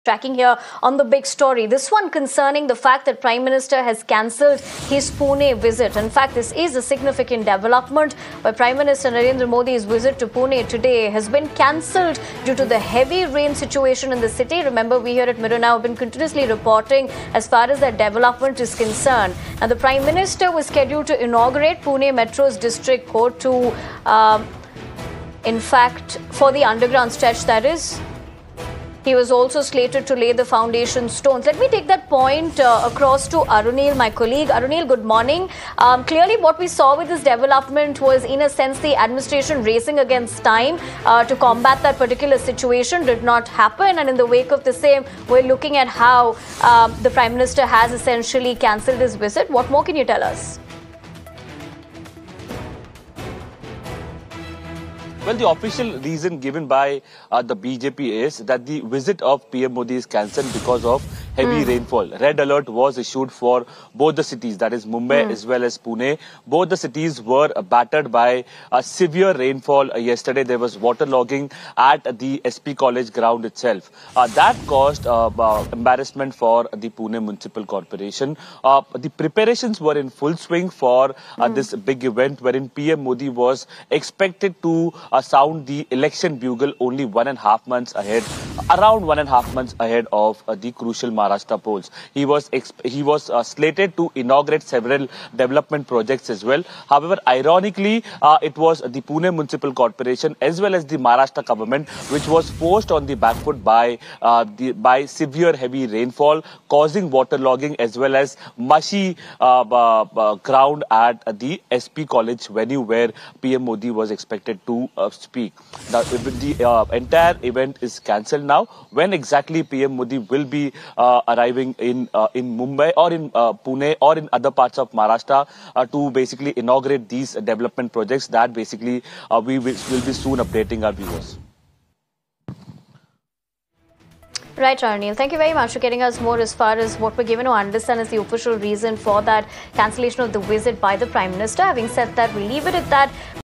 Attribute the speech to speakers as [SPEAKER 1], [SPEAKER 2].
[SPEAKER 1] tracking here on the big story. This one concerning the fact that Prime Minister has cancelled his Pune visit. In fact, this is a significant development where Prime Minister Narendra Modi's visit to Pune today has been cancelled due to the heavy rain situation in the city. Remember, we here at Mirror Now have been continuously reporting as far as that development is concerned. And the Prime Minister was scheduled to inaugurate Pune Metro's district court to, in fact, for the underground stretch, that is. He was also slated to lay the foundation stones. Let me take that point across to Arunil, my colleague. Arunil, good morning. Clearly, what we saw with this development was, in a sense, the administration racing against time to combat that particular situation did not happen. And in the wake of the same, we're looking at how the Prime Minister has essentially cancelled his visit. What more can you tell us?
[SPEAKER 2] Well, the official reason given by the BJP is that the visit of PM Modi is cancelled because of heavy rainfall. Red alert was issued for both the cities, that is Mumbai as well as Pune. Both the cities were battered by severe rainfall yesterday. There was waterlogging at the SP College ground itself. That caused embarrassment for the Pune Municipal Corporation. The preparations were in full swing for this big event wherein PM Modi was expected to sound the election bugle only 1.5 months ahead, around 1.5 months ahead of the crucial Maharashtra polls. He was slated to inaugurate several development projects as well. However, ironically, it was the Pune Municipal Corporation as well as the Maharashtra government which was forced on the back foot by severe heavy rainfall, causing waterlogging as well as mushy ground at the SP College venue where PM Modi was expected to speak. The entire event is cancelled now. When exactly PM Modi will be arriving in Mumbai or in Pune or in other parts of Maharashtra to basically inaugurate these development projects, that basically we will be soon updating our viewers.
[SPEAKER 1] Right, Arunil. Thank you very much for getting us more as far as what we're given to understand is the official reason for that cancellation of the visit by the Prime Minister. Having said that, we'll leave it at that.